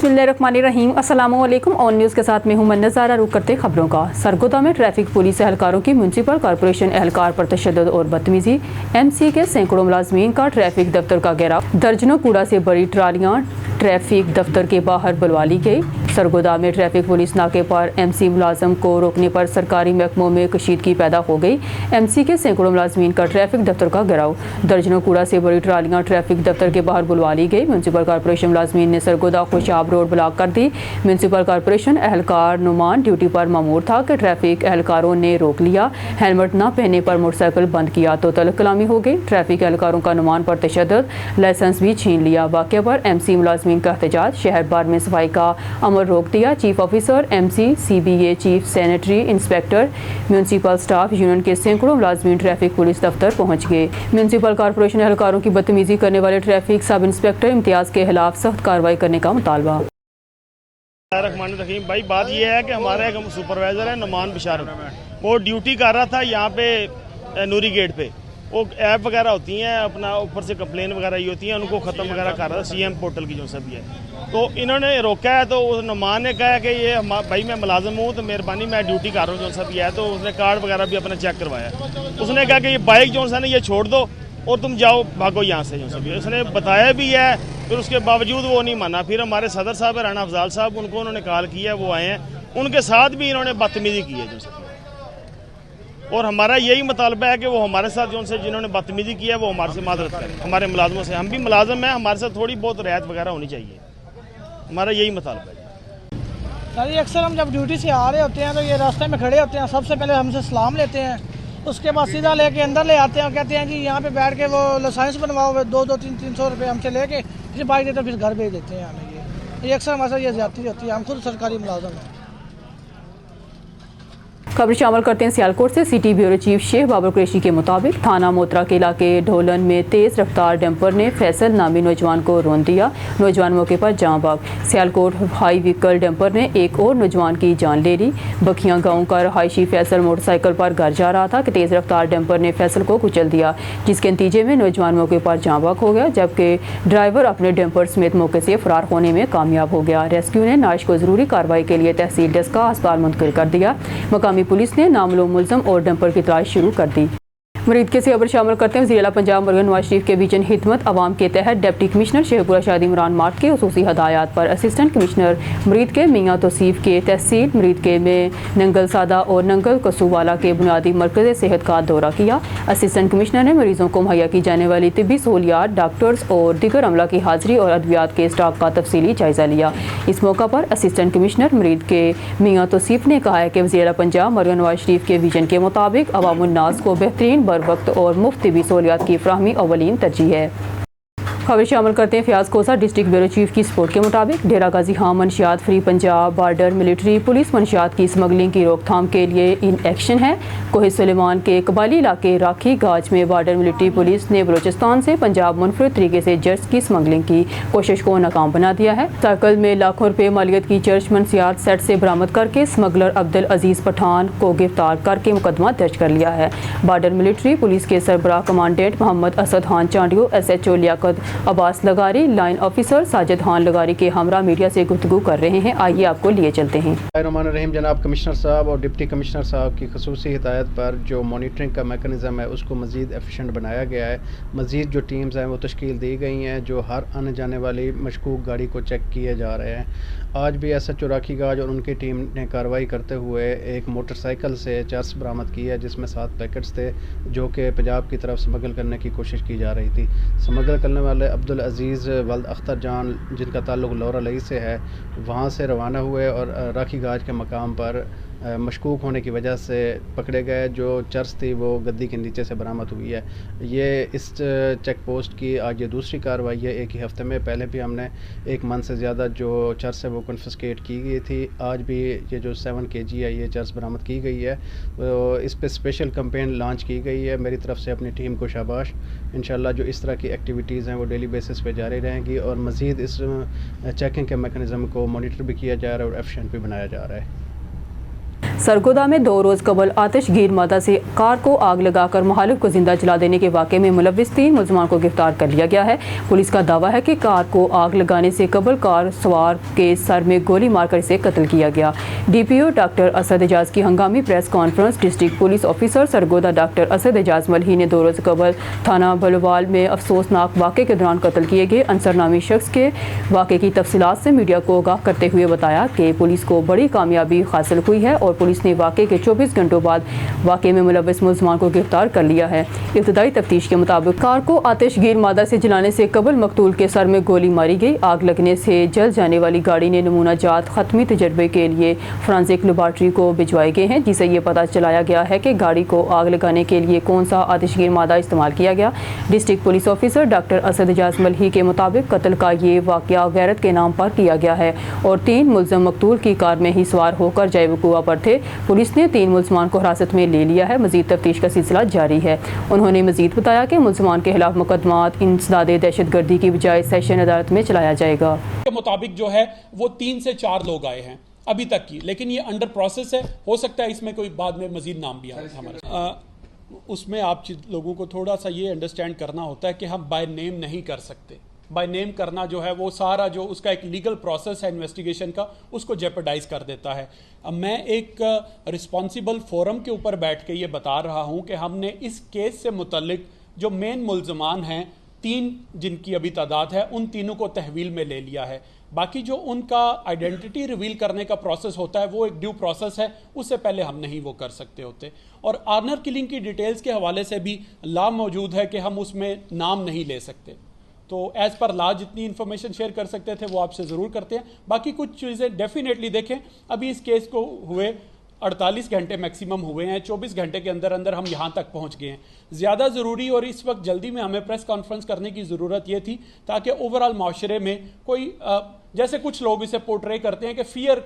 बिस्मिल्लाहिर्रहमानिर्रहीम। अस्सलाम वालेकुम। ऑन न्यूज़ के साथ मैं हूं मन्नज़ारा। रुक करते खबरों का। सरगोदा में ट्रैफिक पुलिस एहलकारों की म्यूनसिपल कॉरपोरेशन एहलकार पर तशद्दुद और बदतमीजी। एमसी के सैकड़ों मुलाजमीन का ट्रैफिक दफ्तर का घेराव। दर्जनों कूड़ा से बड़ी ट्रालियां ट्रैफिक दफ्तर के बाहर बुलवा ली गई। सरगोदा में ट्रैफिक पुलिस नाके पर एमसी मुलाजम को रोकने पर सरकारी महकमों में कशीदगी पैदा हो गई। एमसी के सैकड़ों मुलाजमीन का ट्रैफिक दफ्तर का घेराव। दर्जनों कूड़ा से बड़ी ट्रालियां ट्रैफिक दफ्तर के बाहर बुलवा ली गई। म्यूनसिपल कॉरपोरेशन मुलाजमीन ने सरगोदा खुशाब रोड ब्लॉक कर दी। म्यूनसिपल कॉरपोरेशन एहलकार नुमान ड्यूटी पर मामूर था कि ट्रैफिक एहलकारों ने रोक लिया। हेलमेट न पहनने पर मोटरसाइकिल बंद किया तो तलब कलामी हो गई। ट्रैफिक एहलकारों का नुमान पर तशद्दुद, लाइसेंस भी छीन लिया। वाक़े पर एमसी मुलाजमीन का एहतजाज। शहर भर में सफाई का अमल रोक दिया। Chief officer MC, CBA chief, sanitary inspector, municipal staff union के सैकड़ों मुलाजमीन ट्रैफिक पुलिस दफ्तर पहुंच गए। म्यूनसिपल कॉरपोरेशन एहलकारों की बदतमीजी करने वाले ट्रैफिक सब इंस्पेक्टर इम्तियाज के खिलाफ सख्त कार्रवाई करने का मुतालबा। रहीम भाई, बात यह है कि हमारा एक सुपरवाइज़र है नुमान बिशारत, वो ड्यूटी कर रहा था यहाँ पे नूरी गेट पे। वो ऐप वगैरह होती हैं, अपना ऊपर से कंप्लेन वगैरह ये होती हैं, उनको ख़त्म वगैरह कर रहा था सीएम पोर्टल की जो सब है। तो इन्होंने रोका है, तो उस नुमान ने कहा कि ये भाई मैं मुलाजिम हूँ, तो मेहरबानी मैं ड्यूटी कर रहा हूँ जो सब है। तो उसने कार्ड वगैरह भी अपना चेक करवाया। उसने कहा कि ये बाइक जो है ना ये छोड़ दो और तुम जाओ, भागो यहाँ से जो सब है। उसने बताया भी है, फिर उसके बावजूद वो नहीं माना। फिर हमारे सदर साहब राना अफजाल साहब, उनको उन्होंने कॉल किया, वो आए हैं, उनके साथ भी इन्होंने बदतमीजी की है जो सब। और हमारा यही मुतालबा है कि वो हमारे साथ जो उनसे जिन्होंने बदतमीजी की है वो हमारे से मादरत करें। हमारे मुलाजमों से, हम भी मुलाजम हैं, हमारे साथ थोड़ी बहुत रियायत वगैरह होनी चाहिए। हमारा यही मुतालबा है। सर ये अक्सर हम जब ड्यूटी से आ रहे होते हैं तो ये रास्ते में खड़े होते हैं, सबसे पहले हमसे सलाम लेते हैं, उसके बाद सीधा लेके अंदर ले आते हैं और कहते हैं कि यहाँ पे बैठ के वो लाइसेंस बनवाओ, 200-300 रुपये हमसे लेके फिर बाइक देते फिर घर भेज देते हैं हमें। ये अक्सर हमारे साथ ये ज्यादती होती है। हम खुद सरकारी मुलाजम हैं। खबर शामिल करते हैं सियालकोट से। City bureau chief Sheikh Babar Qureshi के मुताबिक थाना मोतरा के इलाके ढोलन में तेज़ रफ्तार डंपर ने फैसल नामी नौजवान को रौंद दिया। नौजवान मौके पर जाँ बाग। सियालकोट हाई व्हीकल डंपर ने एक और नौजवान की जान ले ली। बखियां गांव का रहायशी फैसल मोटरसाइकिल पर घर जा रहा था कि तेज़ रफ्तार डंपर ने फैसल को कुचल दिया, जिसके नतीजे में नौजवान मौके पर जाँ बाग हो गया, जबकि ड्राइवर अपने डंपर समेत मौके से फरार होने में कामयाब हो गया। रेस्क्यू ने नाश को ज़रूरी कार्रवाई के लिए तहसील डस्का अस्पताल मुंतकिल कर दिया। मकामी पुलिस ने नामलूम मुलज़म और डंपर की तलाश शुरू कर दी। मरीद के खबर शामिल करते हैं। वज़ीर-ए-आला पंजाब मरहूम नवाज शरीफ के विजन हिदमत अवाम के तहत डिप्टी कमिश्नर शेखपुरा शादी इमरान मार्ट के खुसूसी हदायत पर असिस्टेंट कमिश्नर मरीद के मियाँ तौसीफ के तहसील मरीद के में नंगल सादा और नंगल कसूवाला के बुनियादी मरकज़ सेहत का दौरा किया। असिस्टेंट कमिश्नर ने मरीजों को मुहैया की जाने वाली तिब्बी सहूलियात, डॉक्टर्स और दीगर अमला की हाज़िरी और अद्वियात के स्टॉक का तफसीली जायज़ा लिया। इस मौका पर असिस्टेंट कमिश्नर मरीद के मियाँ तौसीफ ने कहा है कि वज़ीर-ए-आला पंजाब मरहूम नवाज शरीफ के विजन के मुताबिक अवामुन्नास को बेहतरीन बर वक्त और मुफ्त तिब्बी सहूलियात की फराहमी अव्वलीन तरजीह है। खबर शामिल करते हैं Fayaz Kosa. District bureau chief की रिपोर्ट के मुताबिक डेरा गाजी खां मंशियात free Punjab border military police मंशियात की स्मगलिंग की रोकथाम के लिए इन एक्शन है। कोहे सुलेमान के कबाली इलाके राखी गाज में बॉर्डर मिलिट्री पुलिस ने बलोचिस्तान से पंजाब मुनफरद तरीके से चर्च की स्मगलिंग की कोशिश को नाकाम बना दिया है। साइकिल में लाखों रुपए मालियत की चर्च मंशियात सेट से बरामद करके स्मगलर अब्दुल अजीज पठान को गिरफ्तार करके मुकदमा दर्ज कर लिया है। बॉर्डर मिलिट्री पुलिस के सरबराह commandant Mohammad Asad Khan Chandio, SHO Liaquat Abbas Lagari, line officer Sajid Khan Lagari के हमरा मीडिया से गुफ्तगू कर रहे हैं। आइए आपको लिए चलते हैं। रहीम जनाब कमिश्नर साहब और डिप्टी कमिश्नर साहब की खसूसी हिदायत पर जो मॉनिटरिंग का मेकनिज़म है उसको मज़ीद एफिशिएंट बनाया गया है। मज़ीद जो टीम्स हैं वो तश्कील दी गई हैं जो हर आने जाने वाली मशकूक गाड़ी को चेक किए जा रहे हैं। आज भी SHO राखी गाज और उनकी टीम ने कार्रवाई करते हुए एक मोटरसाइकिल से चर्स बरामद की है जिसमें 7 पैकेट्स थे जो कि पंजाब की तरफ स्मगल करने की कोशिश की जा रही थी। स्मगल करने वाले अब्दुल अजीज़ वल्द अख्तर जान, जिनका ताल्लुक़ लौरा लई से है, वहाँ से रवाना हुए और राखी गाज के मकाम पर मशकूक होने की वजह से पकड़े गए। जो चर्च थी वो गद्दी के नीचे से बरामद हुई है। ये इस चेक पोस्ट की आज ये दूसरी कार्रवाई है। एक ही हफ्ते में पहले भी हमने 1 मन से ज़्यादा जो चर्च है वो कन्फिस्केट की गई थी। आज भी ये जो 7 kg है ये चर्च बरामद की गई है। तो इस पे स्पेशल कैंपेन लॉन्च की गई है। मेरी तरफ से अपनी टीम को शाबाश। इंशाल्लाह जो इस तरह की एक्टिविटीज़ हैं वो डेली बेसिस पे जारी रहेंगी और मज़ीद इस चेकिंग के मैकेनिज़्म को मॉनिटर भी किया जा रहा है और एफिशिएंट भी बनाया जा रहा है। सरगोदा में 2 रोज़ कबल आतिशगीर मादा से कार को आग लगाकर मुखालिफ को जिंदा जला देने के वाक़े में मुलव्विस 3 मुलज़मान को गिरफ्तार कर लिया गया है। पुलिस का दावा है कि कार को आग लगाने से कबल कार सवार के सर में गोली मारकर इसे कत्ल किया गया। DPO डॉक्टर असद एजाज की हंगामी press conference. District police officer Sargodha doctor Asad Ejaz Malhi ने 2 रोज़ कबल थाना बलवाल में अफसोसनाक वाक़े के दौरान कत्ल किए गए अंसर नामी शख्स के वाक़े की तफसीलात से मीडिया को आगाह करते हुए बताया कि पुलिस को बड़ी कामयाबी हासिल हुई है और पुलिस ने वाक़े के 24 घंटों बाद वाक़े में मुलव्विस मुलज़मान को गिरफ्तार कर लिया है। इब्तदाई तफ्तीश के मुताबिक कार को आतिशगीर मादा से जलाने से कबल मकतूल के सर में गोली मारी गई। आग लगने से जल जाने वाली गाड़ी ने नमूना जात ख़त्मी तजर्बे के लिए फोरेंसिक लेबॉर्ट्री को भिजवाए गए हैं, जिसे ये पता चलाया गया है कि गाड़ी को आग लगाने के लिए कौन सा आतिशगीर मादा इस्तेमाल किया गया। District police officer doctor Asad Ejaz Malhi के मुताबिक कत्ल का ये वाक़या गैरत के नाम पर किया गया है और 3 मुलज़म मकतूल की कार में ही सवार होकर जय वकूआ पर थे। पुलिस ने 3 मुलज़मान को हिरासत में ले लिया है। मज़ीद तफ्तीश का सिलसिला जारी है। उन्होंने मज़ीद बताया कि मुलज़मान के खिलाफ मुकदमात इंसदाद दहशतगर्दी की बजाय सेशन अदालत में चलाया जाएगा। के मुताबिक जो है वो 3 से 4 लोग आए हैं अभी तक की, लेकिन ये अंडर प्रोसेस है। हो सकता है इसमें कोई बाद में मज़ीद नाम भी आए हमारे। उसमें आप लोगों को थोड़ा सा ये अंडरस्टैंड करना होता है कि हम बाय नेम नहीं कर सकते। बाय नेम करना जो है वो सारा जो उसका एक लीगल प्रोसेस है इन्वेस्टिगेशन का, उसको जेपरडाइज कर देता है। अब मैं एक रिस्पॉन्सिबल फोरम के ऊपर बैठ के ये बता रहा हूँ कि हमने इस केस से मुतल्लिक जो मेन मुलज़मान हैं 3 जिनकी अभी तादाद है, उन तीनों को तहवील में ले लिया है। बाकी जो उनका आइडेंटिटी रिवील करने का प्रोसेस होता है वो एक ड्यू प्रोसेस है, उससे पहले हम नहीं वो कर सकते होते। और ऑनर किलिंग की डिटेल्स के हवाले से भी लॉ मौजूद है कि हम उसमें नाम नहीं ले सकते। तो एज़ पर लॉ जितनी इन्फॉर्मेशन शेयर कर सकते थे वो आपसे ज़रूर करते हैं। बाकी कुछ चीज़ें डेफिनेटली देखें, अभी इस केस को हुए 48 घंटे मैक्सिमम हुए हैं, 24 घंटे के अंदर अंदर हम यहाँ तक पहुँच गए हैं। ज़्यादा ज़रूरी और इस वक्त जल्दी में हमें प्रेस कॉन्फ्रेंस करने की ज़रूरत ये थी ताकि ओवरऑल माशरे में कोई जैसे कुछ लोग इसे पोर्ट्रे करते हैं कि फियर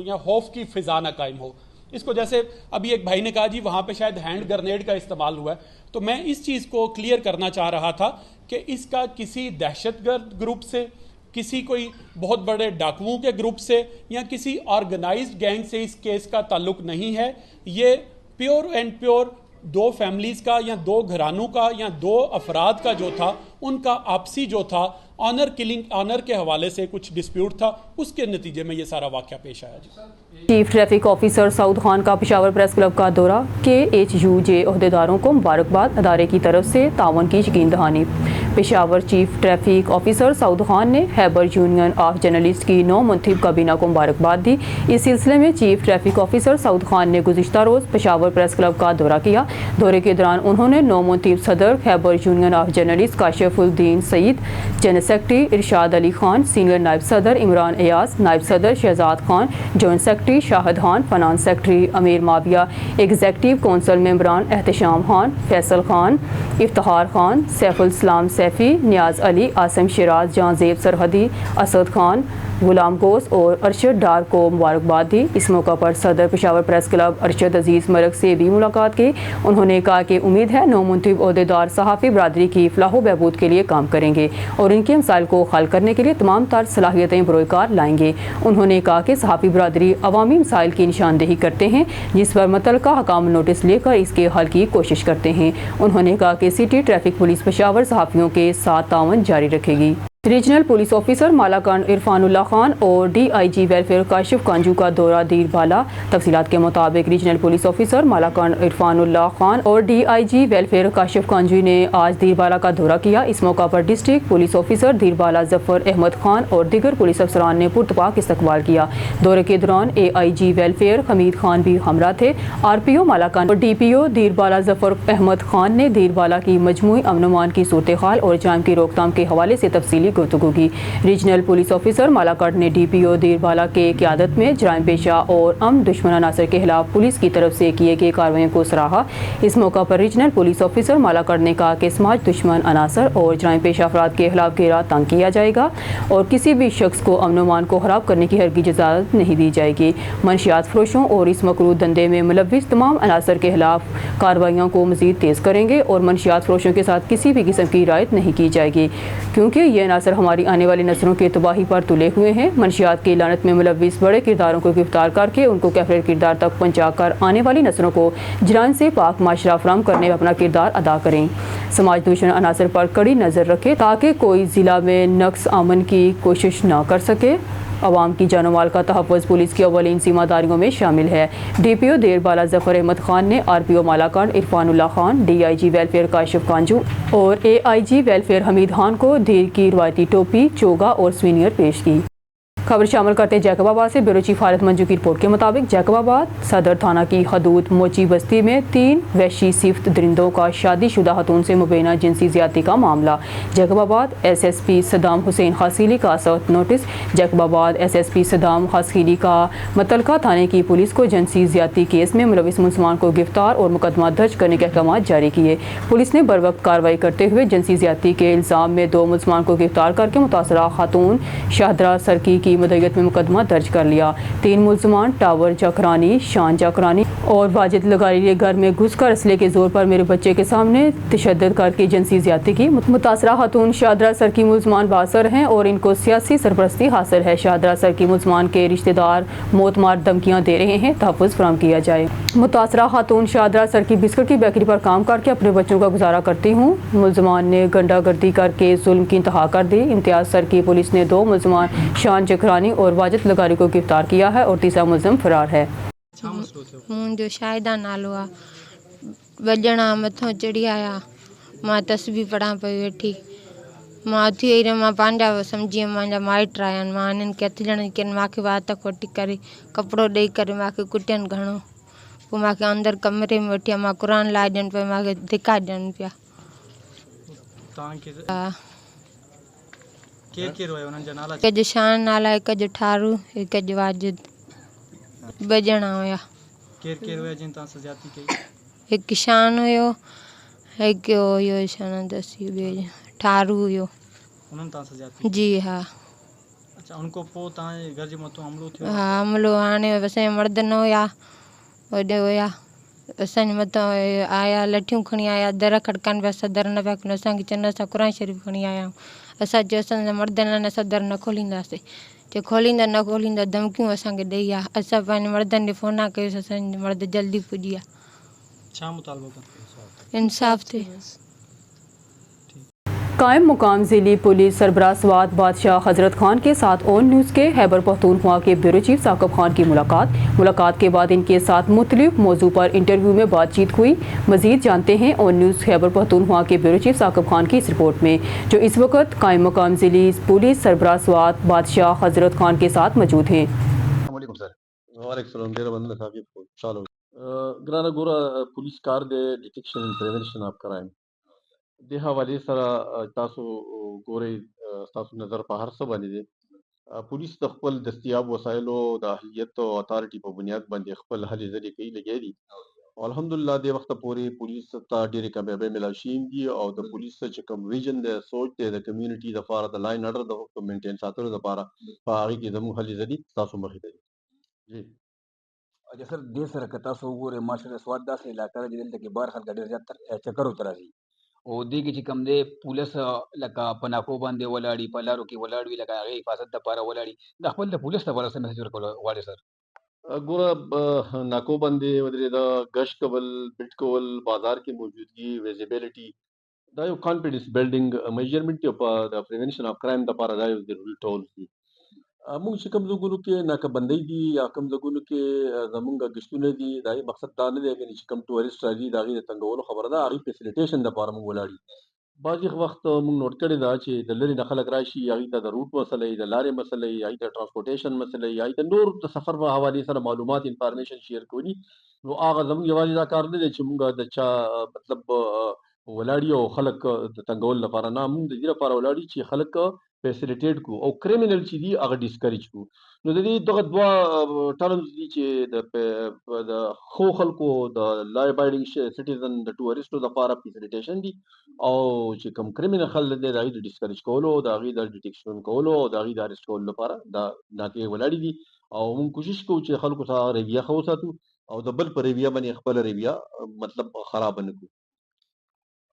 या खौफ की फ़िज़ा ना कायम हो। इसको जैसे अभी एक भाई ने कहा जी वहाँ पे शायद हैंड ग्रेनेड का इस्तेमाल हुआ है, तो मैं इस चीज़ को क्लियर करना चाह रहा था कि इसका किसी दहशतगर्द ग्रुप से, किसी कोई बहुत बड़े डाकुओं के ग्रुप से या किसी ऑर्गेनाइज्ड गैंग से इस केस का ताल्लुक नहीं है। ये प्योर एंड प्योर 2 फैमिलीज़ का या 2 घरानों का या 2 अफराद का जो था उनका आपसी जो था ऑनर के हवाले से कुछ डिस्प्यूट था, उसके नतीजे में ये सारा वाक़या पेश आया। जी chief traffic officer Saud Khan का पेशावर प्रेस क्लब का दौरा। KHUJ अहदेदारों को मुबारकबाद। अदारे की तरफ से तावन की यकीन दहानी। Peshawar chief traffic officer Saud Khan ने हैबर यूनियन ऑफ जर्नलिस्ट की 9 मुंतखब काबीना को मुबारकबाद दी। इस सिलसिले में chief traffic officer Saud Khan ने गुज़िश्ता रोज़ पेशावर प्रेस क्लब का दौरा किया। दौरे के दौरान उन्होंने 9 मुंतखब सदर Khyber union of journalist Kashifuddin Saeed, general secretary Irshad Ali Khan, senior नायब सदर इमरान एयाज, नायब सदर Shahzad Khan, joint secretary Shahid Khan, finance secretary Amir Muawiya, executive council मेंबरान एहतशाम खान, फैसल खान, इफ्तिखार खान, सैफुल इस्लाम सैफी, नियाज अली, आसिम शिराज, जहांजेब सरहदी, असद खान, गुलाम गोस और अरशद डार को मुबारकबाद दी। इस मौका पर सदर पेशावर प्रेस क्लब अरशद अजीज़ मलक से भी मुलाकात की। उन्होंने कहा कि उम्मीद है 9 मुंतखब अहदेदार सहाफ़ी बरादरी की फलाह बहबूद के लिए काम करेंगे और इनके मसाइल को हल करने के लिए तमाम तर सलाहियतें बरोकार लाएंगे। उन्होंने कहा कि सहाफ़ी बरादरी अवामी मसाइल की निशानदेही करते हैं, जिस पर मुतल्लिका हकाम नोटिस लेकर इसके हल की कोशिश करते हैं। उन्होंने कहा कि सिटी ट्रैफिक पुलिस पेशावर सहाफ़ियों के साथ तावन जारी रखेगी। Regional police officer Malakand Irfanullah Khan और DIG वेलफेयर काशिफ कांजू का दौरा दीरबाला। तफसीलात के मुताबिक regional police officer Malakand Irfanullah Khan और DIG वेलफेयर काशिफ कांजू ने आज दीरबाला का दौरा किया। इस मौका पर district police officer Dirbala Zafar Ahmad Khan और दीगर पुलिस अफसरान ने पुरतपाक इस्तकबाल किया। दौरे के दौरान AIG वेलफेयर हमीद खान भी हमरा थे। RPO मालाकांड और DPO दीरबाला जफर अहमद खान ने दीरबाला की मजमूई अमन अमान की सूरत हाल और जाम की रोकथाम के हवाले से तफसीली गुफ्तगू की। रीजनल पुलिस ऑफिसर मालाकाट ने DPO दीरबाला के क़यादत में जराइम पेशा और अमन दुश्मन अनासर के खिलाफ पुलिस की तरफ से किए गए कार्रवाइयों को सराहा। इस मौका पर रीजनल पुलिस ऑफिसर मालाकाट ने कहा कि समाज दुश्मन अनासर और जराइम पेशा अफराद के खिलाफ घेरा तंग किया जाएगा और किसी भी शख्स को अमन अमान को खराब करने की हरगिज़ इजाज़त नहीं दी जाएगी। मंशियात फरोशों और इस मकरूह धंधे में मुलव्विस तमाम अनासर के खिलाफ कार्रवाइयों को मज़ीद तेज़ करेंगे और मंशियात फरोशों के साथ किसी भी किस्म की रियायत नहीं की जाएगी, क्योंकि ये अनासर عناصر ہماری آنے والی نسلوں کی تباہی پر تلے ہوئے ہیں۔ منشیات کی لعنت میں ملوث بڑے کرداروں کو گرفتار کر کے ان کو کیفر کردار تک پہنچا کر آنے والی نسلوں کو جرائم سے پاک معاشرہ فراہم کرنے میں اپنا کردار ادا کریں۔ سماج دشمن عناصر پر کڑی نظر رکھے تاکہ کوئی ضلع میں نقص امن کی کوشش نہ کر سکے۔ عوام کی جان و مال کا تحفظ پولیس کی اولین ذمہ داریوں میں شامل ہے۔ ڈی پی او دیر بالا ظفر احمد خان نے R P O Malakand Irfanullah Khan, D I G welfare Kashif Kanju اور اے آئی جی ویلفیئر حمید خان کو دیر کی روایتی ٹوپی، چوگا اور سوینئر پیش کی۔ خبر شامل کرتے جیکب آباد سے بیورو چیف حالت منجو کی رپورٹ کے مطابق جیکب آباد صدر تھانہ کی حدود موچی بستی میں 3 وحشی صفت درندوں کا شادی شدہ خاتون سے مبینہ جنسی زیادتی کا معاملہ۔ Jacobabad S S P Saddam Hussain Khaskheli کا سخت notice. Jacobabad S S P Saddam Khaskheli کا متعلقہ تھانے کی پولیس کو جنسی زیادتی کیس میں ملوث ملزمان کو گرفتار اور مقدمہ درج کرنے کے احکامات جاری کیے۔ پولیس نے بروقت کارروائی کرتے ہوئے جنسی زیادتی کے الزام میں 2 ملزمان کو گرفتار کر کے متاثرہ خاتون شاہدرہ سرکی کی مدعیت میں مقدمہ درج کر لیا۔ 3 ملزمان ٹاور جاکرانی، شان جاکرانی اور واجد لگاری کے گھر میں گھس کر اسلحے کے زور پر میرے بچے کے سامنے تشدد کر کے جنسی زیادتی کی۔ متاثرہ خاتون شاہدرہ سرکی ملزمان باثر ہیں اور ان کو سیاسی سرپرستی حاصل ہے۔ شاہدرہ سرکی ملزمان کے رشتہ دار موت مار دھمکیاں دے رہے ہیں، تحفظ فراہم کیا جائے۔ متاثرہ خاتون شاہدرہ سرکی بسکٹ کی بیکری پر کام کر کے اپنے بچوں کا گزارا کرتی ہوں۔ ملزمان نے گنڈا گردی کر کے ظلم کی انتہا کر دی۔ امتیاز سرکی پولیس نے 2 ملزمان شان جکرانی اور واجد لگاری کو گرفتار کیا ہے اور تیسرا ملزم فرار ہے۔ جو شاہدہ نالو آ بجنا متھوں چڑھی آیا ماں تسبیح پڑھا پئی ویٹھی ماں اُتھی وئی ماں پانجا سمجھی مانجا مائٹ آیا ماں انہن کے ہتھ ॼणनि کن ماکھے وات کوٹی کرے کپڑو ॾेई करे ماکھے کُٹين گھڻو पोइ मूंखे अंदरि कमरे में वठी मां क़ुर लाइ ॾियनि पिया मूंखे धिका ॾियनि पिया। हिक जो शान नाला, हिक जो ठारू, हिक जो वाजिद। ॿ ॼणा हुया। हिकु शान हुयो, हिकु हुयो शान दसी ॿियो ठारू हुयो। जी हा। हा हमलो हाणे असांजा मर्द न हुया, वॾे हुया असांजे मथां आया लठियूं खणी आया, दर खड़काइनि पिया, सदर न पिया खोलनि। असांखे चवनि असां क़ुर शरीफ़ खणी आया आहियूं। असां चयो असांजा मर्द न सदर न खोलींदासीं। चयो खोलींदा न खोलींदा, धमकियूं असांखे ॾेई आहे। असां पंहिंजे मर्दनि खे फ़ोन कयोसीं, असांजे मर्द जल्दी पुॼी विया। इंसाफ़ थिए। قائم مقام ضلعی پولیس سربراہ سوات بادشاہ حضرت خان کے ساتھ اون نیوز کے خیبر پختونخوا کے بیورو چیف ثاقب خان کی ملاقات کے بعد ان کے ساتھ مختلف موضوع پر انٹرویو میں بات چیت ہوئی۔ مزید جانتے ہیں اون نیوز خیبر پختونخوا کے بیورو چیف ثاقب خان کی اس رپورٹ میں، جو اس وقت قائم مقام ضلعی پولیس سربراہ سوات بادشاہ حضرت خان کے ساتھ موجود ہیں۔ السلام علیکم سر۔ وعلیکم السلام۔ ډیره مننه ثاقب خوشاله ګرانه ګوره پولیس کار دی detection and prevention of crime د حوالې سره تاسو ګورئ تاسو نظر په هر څه باندې دی پولیس د خپل دستیاب وسایلو د اهلیت او اتارټي په بنیاد باندې خپل هلې ځلې کوي لګیا دي او الحمدلله د وخت پورې پولیس ته ډېرې کامیابۍ ملاو شوي دي او د پولیس چې کوم ویژن دی سوچ دی د کمیونټي دپاره د لاین اډر د مینټین ساتلو دپاره په هغې کې زموږ هلې ځلې تاسو مخې ته دي. جی اچھا سر دې سره که تاسو وګورئ ماشاءالله سوات داسې علاقه ده چې دلته کې بهر خلک ډېر زیات چکرو ته راځي او دې کې چې کوم دی پولیس لکه په ناکو باندې ولاړي په لارو کې ولاړ وي لکه هغې حفاظت دپاره ولاړي دا خپل د پولیس لپاره څه میسج ورکول غواړئ سر؟ ګوره ناکو باندې ودرېده ګشت کول بټ کول بازار کې موجودګي ویزیبیلیټي دا یو کانفیډنس بلډینګ میجرمنټ یو په د پریونشن اف کرایم دپاره دا یو ضروري ټول دي. موږ چې کوم ځایونو کې ناکهبندۍ دي یا کوم ځایونو کې زموږ ګشتونه دي د هغې مقصد دا نه دی چې کوم ټورسټ راځي د هغې د تنګولو خبره ده هغې فیسیلیټیشن دپاره موږ ولاړ یو. بعضې وخت موږ نوټ کړې ده چې د لرې نه خلک راشي هغې ته د روټ مسله یي د لارې مسله یي هغې ته ټرانسپورټیشن مسله یي هغې ته نور د سفر په حوالې سره معلومات انفارمیشن شیر کوي نو هغه زموږ یوازې دا کار نه دی چې موږ د چا مطلب ولاړ او خلک د تنګولو لپاره نه موږ د دې لپاره ولاړ چې خلک فیسیلیټیټ کو او کریمینل چې دي هغه ډسکریج کو نو د دې دغه دوه ټرمز دي چې د ښو خلکو د لا ابایډینګ سټیزن د ټورسټو دپاره فیسیلیټیشن دي او چې کوم کریمینل خلک دی د هغې د ډسکریج کولو د هغې د ډیټیکشن کولو او د هغې د اریسټ کولو لپاره دا ناکې ولاړې دي او موږ کوشش کوو چې خلکو ته رویه ښه وساتو او د بل په رویه باندې خپله رویه مطلب خرابه نه کړو.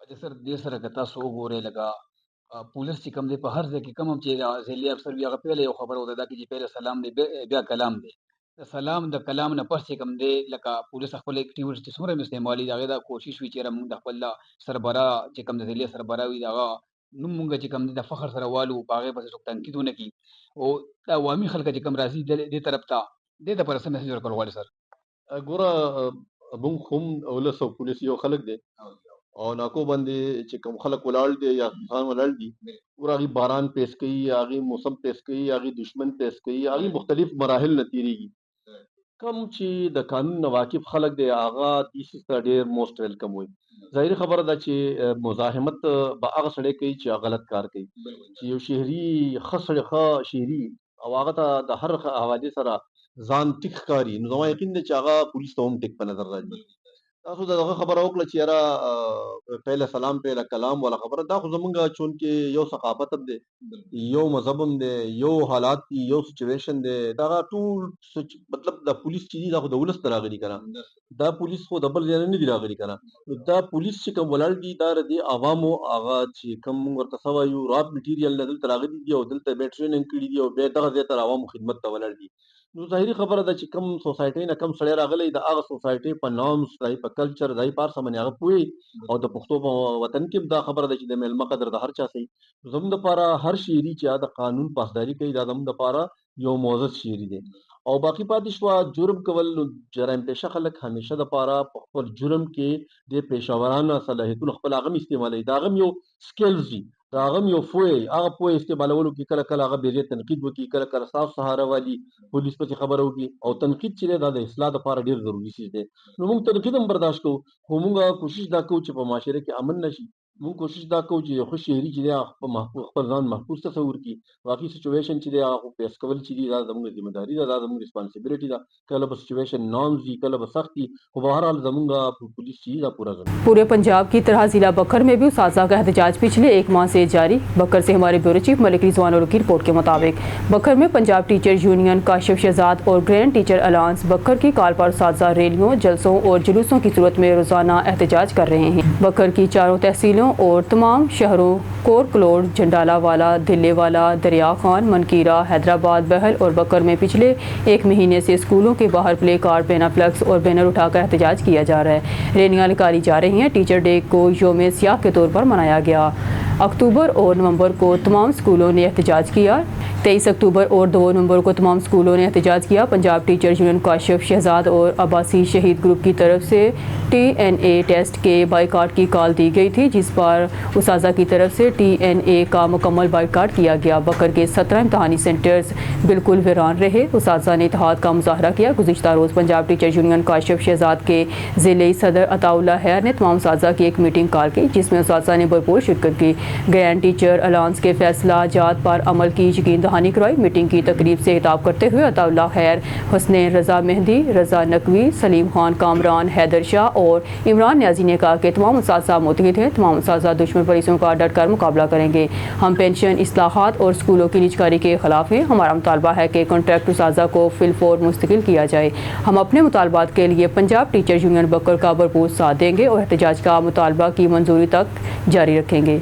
اچھا سر دې سره که تاسو وګورئ لکه پولیس چې کوم دی په هر ځای کې کوم هم چې ضلعي افسر وي هغه پهله یو خبره ورته ده چې پهله سلام دی بیا کلام دی. د سلام د کلام نه پس چې کوم دی لکه پولیس خپل اکټیویټي چې څومره هم استعمالي د هغې دا کوشش وي چې یاره مونږ د خپل سربراہ چې کوم د ضلعي سربراہ وي د هغه نوم مونږ چې کوم دی د فخر سره والو په هغې پسې څوک تنقید ونه کړي او د عوامي خلک چې کوم راځي دې طرف ته دې دپاره څه میسج ورکول غواړي سر؟ ګوره موږ هم ولس او پولیس یو خلک دی او ناکو باندې چې کوم خلک ولاړ دي یا خان ولاړ دي پورا هغه باران پیش کوي هغه موسم پیش کوي هغه دشمن پیش کوي هغه مختلف مراحل نه تیریږي کم چې د قانون نه واقف خلک دی هغه دې سیسته ډېر موسټ ویلکم وي. ظاهري خبره ده چې مزاحمت به هغه سړی کوي چې غلط کار کوي چې یو شهري ښه سړی ښه شهري او هغه ته د هر حوادث سره ځان ټیک ښکاري نو زما یقین دی چې هغه پولیس ته هم ټیک په نظر راځي. تاسو دغه خبره وکړه چې یاره پهله سلام پهله کلام والا خبره دا خو زمونږ چون کې یو ثقافت هم دی یو مذهب هم دی یو حالات دي یو سچویشن دی دا ټول مطلب د پولیس چې دي دا خو د ولس ته راغلي که نه دا پولیس خو د بل ځای نه دي راغلي که نه نو دا پولیس چې کوم ولاړ دي دا د عوامو هغه چې کوم موږ ورته څه وایو راب میټیریل نه دلته راغلي دي او دلته بیا ټریننګ کړي دي او بیا دغه ځای ته عوامو خدمت ته ولاړ دي. نو ظاهري خبره ده چې کم سوسایټۍ نه کم سړی راغلی د هغه سوسایټۍ په نامس دای په کلچر دای په هر څه باندې هغه پوهي او د پښتو په وطن کې دا خبره ده چې د میلمه قدر د هر چا صحیح زموږ دپاره هر شعري چې د قانون پاسداري کوي دا زموږ دپاره یو معزز شعري دی. او باقی پاتې شوه جرم کول جرایم پیشه خلک همیشه دپاره په خپل جرم کې د پیشاورانه صلاحیتونه خپل هغه هم استعمالوي دا هغه هم یو سکلز دي دا هغه هم یو پوهې هغه پوهې استعمالولو کې کله کله هغه بې تنقید وکړي کله کله صاف سهاره والي پولیس پسې خبره وکړي او تنقید چې دی دا د اصلاح دپاره ډېر ضروري چیز دی. نو موږ تنقید هم برداشت کوو خو موږ کوشش دا کوو چې په معاشره کې امن نه شي موږ کوشش دا کوو چې یو ښه شهري چې دی خپل ځان محفوظ تصور کړي واقعي سچویشن چې دی هغه پیش کول چې دي دا زموږ ذمهداري ده دا زموږ ریسپانسبلټي ده کله به سچویشن نارمز وي کله به سخت وي خو بہرحال زموږ پولیس چې دا پورا ضرور. پورے پنجاب کی طرح ضلع بکر میں بھی اساتذہ کا احتجاج پچھلے ایک ماہ سے جاری. بکر سے ہمارے بیورو چیف ملک رضوان اور کی رپورٹ کے مطابق بکر میں پنجاب ٹیچر یونین کاشف شہزاد اور گرینڈ ٹیچر الائنس بکر کی کال پر اساتذہ ریلیوں جلسوں اور جلوسوں کی صورت میں روزانہ احتجاج کر رہے ہیں. بکر کی چاروں تحصیلوں اور تمام شہروں کور کلوڈ جھنڈالہ والا دلے والا دریا خان منکیرہ حیدرآباد بہل اور بکر میں پچھلے ایک مہینے سے اسکولوں کے باہر پلے کارڈ بینر فلیکس اور بینر اٹھا کر احتجاج کیا جا رہا ہے. ریلیاں نکالی جا رہی ہیں. ٹیچر ڈے کو یوم سیاہ کے طور پر منایا گیا. اکتوبر اور نومبر کو تمام اسکولوں نے احتجاج کیا. 23 اکتوبر اور 2 نومبر کو تمام اسکولوں نے احتجاج کیا. پنجاب ٹیچر یونین کاشف شہزاد اور عباسی شہید گروپ کی طرف سے TNA ٹیسٹ کے بائیکاٹ کی کال دی گئی تھی جس پر اساتذہ کی طرف سے TNA کا مکمل بائیکاٹ کیا گیا. بکر کے 17 امتحانی سینٹرز بالکل ویران رہے. اساتذہ نے اتحاد کا مظاہرہ کیا. گزشتہ روز پنجاب ٹیچر یونین کاشف شہزاد کے ضلعی صدر عطا اللہ خیر نے تمام اساتذہ کی ایک میٹنگ کال کی جس میں اساتذہ نے بھرپور شرکت کی. گرینڈ ٹیچر الائنس کے فیصلہ جات پر عمل کی یقین دہانی کرائی. میٹنگ کی تقریب سے خطاب کرتے ہوئے عطا اللہ خیر حسنین رضا مہندی رضا نقوی سلیم خان کامران حیدر شاہ اور عمران نیازی نے کہا کہ تمام اساتذہ متحد ہیں. تمام اساتذہ دشمن پالیسیوں کا ڈٹ کر مقابلہ کریں گے. ہم پینشن اصلاحات اور اسکولوں کی نجکاری کے خلاف ہیں. ہمارا مطالبہ ہے کہ کانٹریکٹ اساتذہ کو فی الفور مستقل کیا جائے. ہم اپنے مطالبات کے لیے پنجاب ٹیچر یونین بکر کا بھرپور ساتھ دیں گے اور احتجاج کا مطالبہ کی منظوری تک جاری رکھیں گے.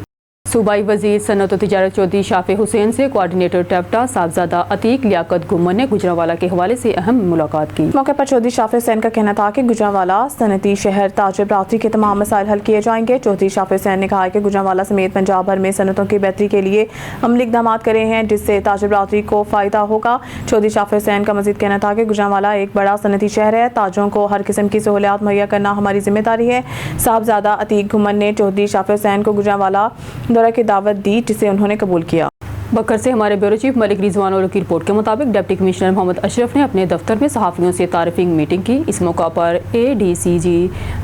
صوبائی وزیر صنعت و تجارت چودھری شافع حسین سے کوآرڈینیٹر ٹیپٹا صاحبزادہ عتیق لیاقت گھمن نے گجرانوالہ کے حوالے سے اہم ملاقات کی. موقع پر چودھری شافع حسین کا کہنا تھا کہ گجرانوالہ صنعتی شہر تاجر برادری کے تمام مسائل حل کیے جائیں گے. چودھری شافع حسین نے کہا کہ گجرانوالہ سمیت پنجاب بھر میں صنعتوں کی بہتری کے لیے عملی اقدامات کرے ہیں جس سے تاجر برادری کو فائدہ ہوگا. چودھری شافع حسین کا مزید کہنا تھا کہ گجرانوالہ ایک بڑا صنعتی شہر ہے. تاجروں کو ہر قسم کی سہولیات مہیا کرنا ہماری ذمہ داری ہے. صاحبزادہ عتیق گھمن نے چودھری شافع حسین کو گجرانوالہ دورہ کی دعوت دی جسے انہوں نے قبول کیا. بکر سے ہمارے بیورو چیف ملک رضوان اور کی رپورٹ کے مطابق ڈپٹی کمشنر محمد اشرف نے اپنے دفتر میں صحافیوں سے تعارفنگ میٹنگ کی. اس موقع پر ADCG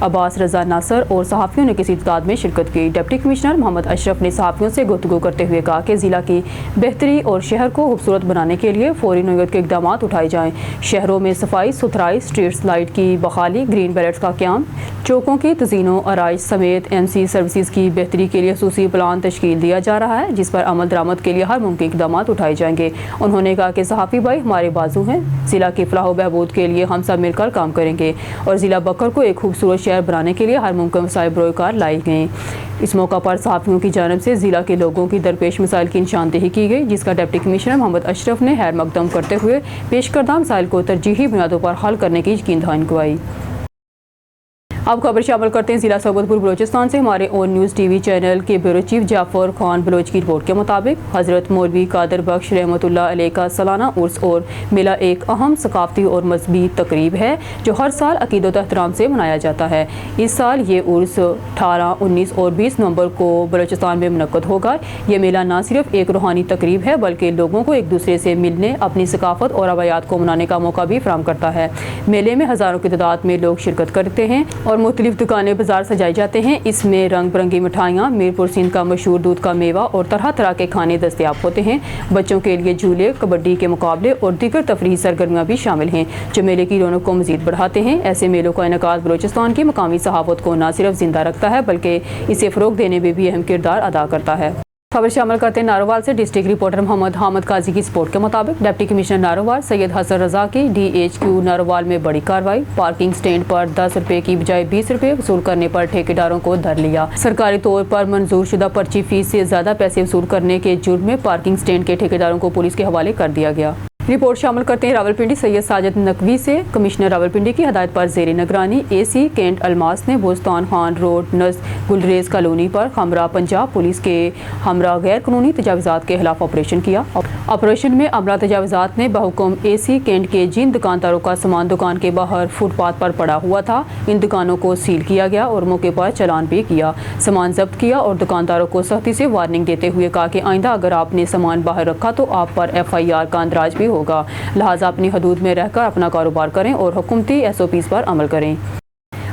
عباس رضا ناصر اور صحافیوں نے کسی تعداد میں شرکت کی. ڈپٹی کمشنر محمد اشرف نے صحافیوں سے گفتگو کرتے ہوئے کہا کہ ضلع کی بہتری اور شہر کو خوبصورت بنانے کے لیے فوری نوعیت کے اقدامات اٹھائے جائیں. شہروں میں صفائی ستھرائی اسٹریٹ لائٹ کی بحالی گرین بیلٹس کا قیام چوکوں کی تزئین و آرائش سمیت MC سروسز کی بہتری کے لیے خصوصی پلان تشکیل دیا جا رہا ہے جس پر عمل درآمد کے لیے ہر हर मुमकिन इक़दाम उठाए जाएंगे। उन्होंने कहा कि सहाफ़ी भाई हमारे बाजू हैं, ज़िला की फलाह व बहबूद के लिए हम सब मिलकर काम करेंगे और ज़िला बकर को एक खूबसूरत शहर बनाने के लिए हर मुमकिन वसाइल बरोकार लाई गए। इस मौका पर सहाफ़ियों की जानिब से ज़िला के लोगों की दरपेश मसाइल की निशानदेही की गई, जिसका डिप्टी कमिश्नर मोहम्मद अशरफ ने खैर मकदम करते हुए पेश करदा मसाइल को तरजीही बुनियादों पर हल करने की यकीन दहानी करवाई। अब खबर शामिल करते हैं ज़िला सोबतपुर बलोचिस्तान से। हमारे ओन न्यूज़ टीवी चैनल के ब्यूरो चीफ जाफ़र खान बलोच की रिपोर्ट के मुताबिक हज़रत मौलवी कादर बख्श रहमतुल्लाह अलैह का सालाना उर्स और मेला एक अहम सकाफ़ती और मजहबी तकरीब है जो हर साल अकीदत एहतराम से मनाया जाता है। इस साल ये उर्स 18, 19 और 20 नवंबर को बलोचिस्तान में मुनक्कद होगा। ये मेला न सिर्फ एक रूहानी तकरीब है बल्कि लोगों को एक दूसरे से मिलने, अपनी सकाफ़त और रवायात को मनाने का मौका भी फराहम करता है। मेले में हज़ारों की तादाद में लोग शिरकत करते हैं और मुख्तलिफ दुकानें बाजार सजाए जाते हैं। इसमें रंग बिरंगी मिठाइयाँ, मीरपुर सिंध का मशहूर दूध का मेवा और तरह तरह के खाने दस्तयाब होते हैं। बच्चों के लिए झूले, कबड्डी के मुकाबले और दीगर तफरीही सरगर्मियाँ भी शामिल हैं जो मेले की रौनक को मज़ीद बढ़ाते हैं। ऐसे मेलों का इनेकाद बलोचिस्तान की मकामी सहाफ़त को न सिर्फ जिंदा रखता है बल्कि इसे फ़रोग़ देने में भी अहम किरदार अदा करता है। खबर शामिल करते हैं नारोवाल से। डिस्ट्रिक्ट रिपोर्टर मोहम्मद हामिद काजी की रिपोर्ट के मुताबिक डिप्टी कमिश्नर नारोवाल सैयद हसन रजा की DHQ नारोवाल में बड़ी कार्रवाई। पार्किंग स्टैंड पर 10 रुपए की बजाय 20 रुपए वसूल करने पर ठेकेदारों को धर लिया। सरकारी तौर पर मंजूर शुदा पर्ची फीस से ज्यादा पैसे वसूल करने के जुर्म में पार्किंग स्टैंड के ठेकेदारों को पुलिस के हवाले कर दिया गया। रिपोर्ट शामिल करते हैं रावलपिंडी सैयद साजिद नकवी से। कमिश्नर रावलपिंडी की हदायत पर ज़ेर निगरानी AC कैंट अलमास ने बोस्तान खान रोड नज़ गुलरेज कॉलोनी पर हमरा पंजाब पुलिस के हमरा गैर कानूनी तजावज़ात के खिलाफ ऑपरेशन किया। ऑपरेशन में अमला तजावज़ात ने बहुकुम AC कैंट के जिन दुकानदारों का सामान दुकान के बाहर फुटपाथ पर पड़ा हुआ था, इन दुकानों को सील किया गया और मौके पर चालान भी किया। सामान जब्त किया और दुकानदारों को सख्ती से वार्निंग देते हुए कहा कि आइंदा अगर आपने सामान बाहर रखा तो आप पर FIR का अंदराज भी होगा, लिहाजा अपनी हदूद में रहकर अपना कारोबार करें और हुकूमती SOPs पर अमल करें।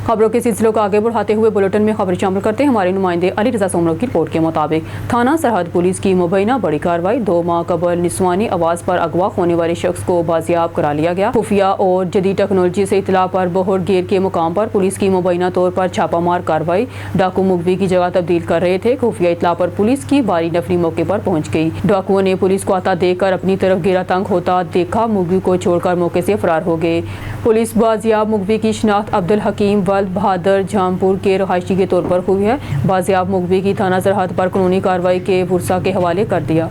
खबरों के सिलसिलों को आगे बढ़ाते हुए बुलेटिन में खबर शामिल करते हैं हमारे नुमाइंदे अली रजा सोमरो की रिपोर्ट के मुताबिक थाना सरहद पुलिस की मुबैना बड़ी कार्रवाई। 2 माह कबल निस्वानी आवाज़ पर अगवा होने वाले शख्स को बाजियाब करा लिया गया। खुफिया और जदीद टेक्नोलॉजी से इतला पर बोहर गेर के मुकाम पर पुलिस की मुबैना तौर पर छापामार कार्रवाई। डाकू मुगवी की जगह तब्दील कर रहे थे। खुफिया इतला पर पुलिस की बारी नफरी मौके पर पहुंच गई। डाकुओं ने पुलिस को आता देखकर अपनी तरफ घेरा तंग होता देखा, मुगवी को छोड़कर मौके से फरार हो गए। पुलिस बाजियाब मुगवी की शिनाख्त अब्दुल हकीम वल्द बहादुर जामपुर के रहायशी के तौर पर हुई है। बाजियाब मुगवी की थाना सरहद पर कानूनी कार्रवाई के वुरसा के हवाले कर दिया।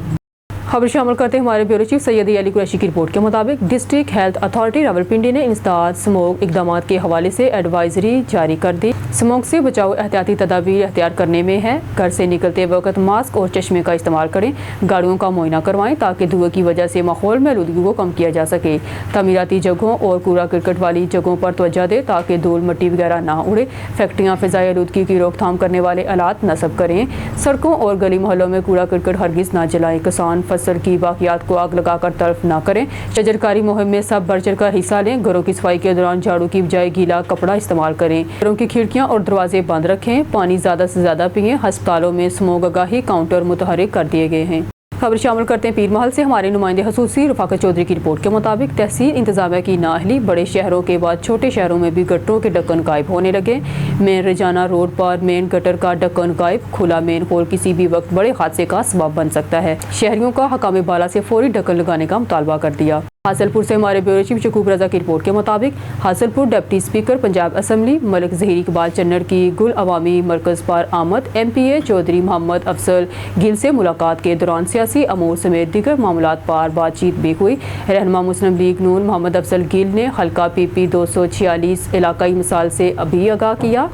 खबर शामिल करते हैं हमारे ब्यूरो चीफ सैयद अली कुरैशी की रिपोर्ट के मुताबिक डिस्ट्रिक्ट हेल्थ अथॉरिटी रावलपिंडी ने इंसदाद स्मोक इकदाम के हवाले से एडवाइजरी जारी कर दी। स्मोक से बचाव एहतियाती तदाबीर अख्तियार करने में है। घर से निकलते वक्त मास्क और चश्मे का इस्तेमाल करें। गाड़ियों का मुआयना करवाएं ताकि धुएं की वजह से माहौल में आलूदगी को कम किया जा सके। तमीराती जगहों और कूड़ा करकट वाली जगहों पर तवज्जो दें ताकि धूल मिट्टी वगैरह ना उड़े। फैक्ट्रियाँ फ़िज़ाई आलूदगी की रोकथाम करने वाले आलात नस्ब करें। सड़कों और गली मोहल्लों में कूड़ा करकट हरगिज़ ना जलाएं। किसान फसल की बाकियात को आग लगाकर तलफ ना करें। शजरकारी मुहिम में सब बढ़ चढ़ कर हिस्सा लें। घरों की सफाई के दौरान झाड़ू की बजाय गीला कपड़ा इस्तेमाल करें। घरों की खिड़कियां और दरवाजे बंद रखें। पानी ज़्यादा से ज़्यादा पिएं। अस्पतालों में स्मोक आगाही काउंटर मुतहर्रिक कर दिए गए हैं। खबर शामिल करते हैं पीर महल से। हमारे नुमाइंदे खसूसी रफाकत चौधरी की रिपोर्ट के मुताबिक तहसील इंतजामिया की नाअहली, बड़े शहरों के बाद छोटे शहरों में भी गटरों के ढक्कन गायब होने लगे। मेन रजाना रोड पर मेन गटर का ढक्कन गायब। खुला मेन होल किसी भी वक्त बड़े हादसे का सबब बन सकता है। शहरियों का हकाम बाला से फौरी ढक्कन लगाने का मुतालबा कर दिया। हासिलपुर से हमारे ब्यूरो चीफ शकूब रजा की रिपोर्ट के मुताबिक Hasilpur deputy speaker Punjab assembly Malik Zaheer Iqbal Channar की गुल अवामी मरकज़ पर आमद। MPA चौधरी मोहम्मद अफजल गिल से मुलाकात के दौरान सियासी अमूर समेत दीगर मामलात पर बातचीत भी हुई। रहनुमा मुस्लिम लीग नून मोहम्मद अफजल गिल ने हल्का PP 246 इलाकाई मिसाल से अभी आगाह किया।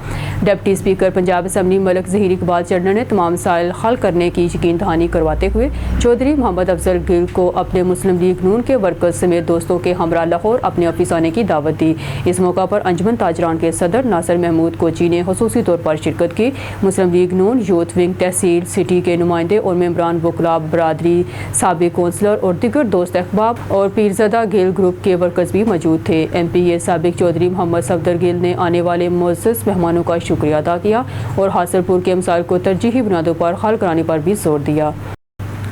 Deputy speaker Punjab assembly Malik Zaheer Iqbal Channar ने तमाम मसाइल हल करने की यकीन दहानी करवाते हुए चौधरी मोहम्मद अफजल गिल को अपने मुस्लिम लीग नून के वर्कर्स समेत दोस्तों के हमरा लाहौर अपने ऑफिस आने की दावत दी। इस मौका पर अंजुमन ताजरान के सदर नासिर महमूद कोची ने खुसूसी तौर पर शिरकत की। मुस्लिम लीग नून यूथ विंग तहसील सिटी के नुमाइंदे और मेम्बरान वकला बरादरी, साबिक कौंसलर और दीगर दोस्त अहबाब और पीरज़दा गिल ग्रुप के वर्कर्स भी मौजूद थे। MPA साबिक चौधरी मोहम्मद सफदर गिल ने आने वाले मुअज़्ज़ज़ मेहमानों का शुक्रिया अदा किया और हासिलपुर के मसाइल को तरजीही बुनियादों पर हल कराने पर भी जोर दिया।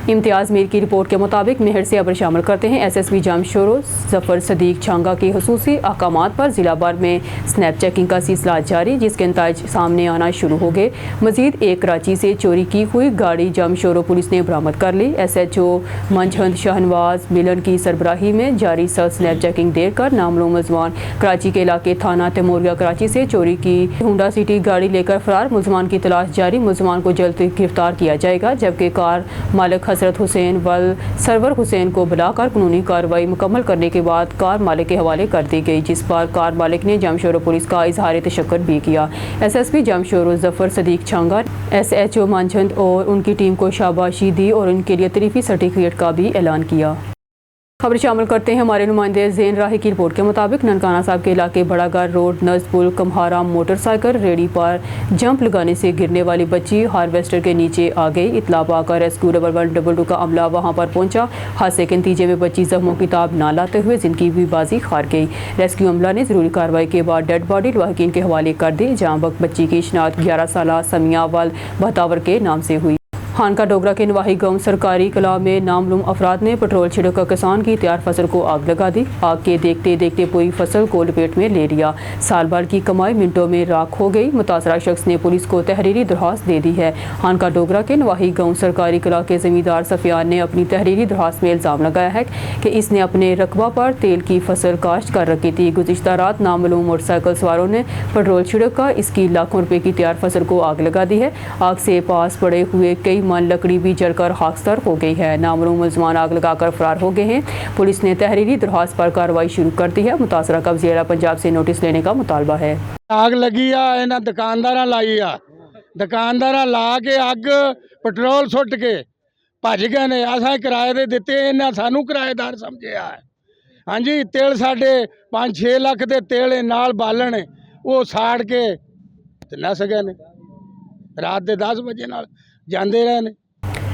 इम्तियाज़ मीर की रिपोर्ट के मुताबिक मेहर से अबर शामिल करते हैं SSP जामशोरो जफर सदीक छांगा के हुसूसी अहकामात पर जिला भर में स्नैप चेकिंग का सिलसिला जारी, जिसके नताइज सामने आना शुरू हो गए। मजीद एक कराची से चोरी की हुई गाड़ी जामशोरो पुलिस ने बरामद कर ली। SHO मंझंद शाहनवाज मिलन की सरबराही में जारी स्नैप चेकिंग देर कर नामलूम मुलजमान कराची के इलाके थाना तैमूरिया कराची से चोरी की होंडा सिटी गाड़ी लेकर फरार। मुलजमान की तलाश जारी, मुलजमान को जल्द गिरफ्तार किया जाएगा, जबकि कार मालिक हजरत हुसैन वल सरवर हुसैन को बुलाकर कानूनी कार्रवाई मुकम्मल करने के बाद कार मालिक के हवाले कर दी गई, जिस पर कार मालिक ने जामशोरो पुलिस का इजहार तशक्कुर भी किया। SSP जामशोरो जफर सदीक छांगा SHO मंझंद और उनकी टीम को शाबाशी दी और उनके लिए तरीफी सर्टिफिकेट का भी ऐलान किया। खबर शामिल करते हैं हमारे नुमाइंदे ज़ैन राही की रिपोर्ट के मुताबिक ननकाना साहब के इलाके बड़ागर रोड नजपुल कम्हारा मोटरसाइकिल रेडी पर जंप लगाने से गिरने वाली बच्ची हार्वेस्टर के नीचे आ गई। इतला पाकर रेस्क्यू 1112 का अमला वहां पर पहुंचा। हादसे के नतीजे में बच्ची जख्मों की ताब ना लाते हुए जिंदगी भी बाजी हार गई। रेस्क्यू अमला ने ज़रूरी कार्रवाई के बाद डेड बॉडी लवाहकीन के हवाले कर दी, जहाँ बच्ची की शनाख्त 11 साला समिया वल बहतावर के नाम से हुई। खानका डोगरा के नवाही गांव सरकारी कला में नामलूम अफराद ने पेट्रोल छिड़क किसान की तैयार फसल को आग लगा दी। आग के देखते देखते पूरी फसल को लपेट में ले लिया। साल भर की कमाई मिनटों में राख हो गई। मुतासरा शख्स ने पुलिस को तहरीरी दरख्वास्त दे दी है। खानका डोगरा के नवाही गांव सरकारी कला के जमींदार सफियान ने अपनी तहरीरी दरख्वास्त में इल्ज़ाम लगाया है कि इसने अपने रकबा पर तेल की फसल काश्त कर रखी थी। गुज़िश्ता रात नामलूम मोटरसाइकिल सवारों ने पेट्रोल छिड़क कर इसकी लाखों रुपए की तैयार फसल को आग लगा दी है। आग से पास पड़े हुए कई मन लकड़ी भी जलकर खाकसार हो गई है। नामलूम मुलजमान आग लगाकर फरार हो गए हैं। पुलिस ने तहरीरी दरख्वास्त पर कार्रवाई शुरू कर दी है। मुतासरा का वज़ीर पंजाब से नोटिस लेने का मुतालबा है। आग लगी आ इन्हां दुकानदारां लाई आ, दुकानदारां ला के अग पेट्रोल सुट के भज गए ने। असां किराए दे दिते, इन्हां सानू किराएदार समझिया है। हाँ जी, तेल साढ़े 5-6 लाख दे तेल नाल बालन वो साड़ के नस गए ने। रात दे 10 बजे नाल जांदे रहे ने।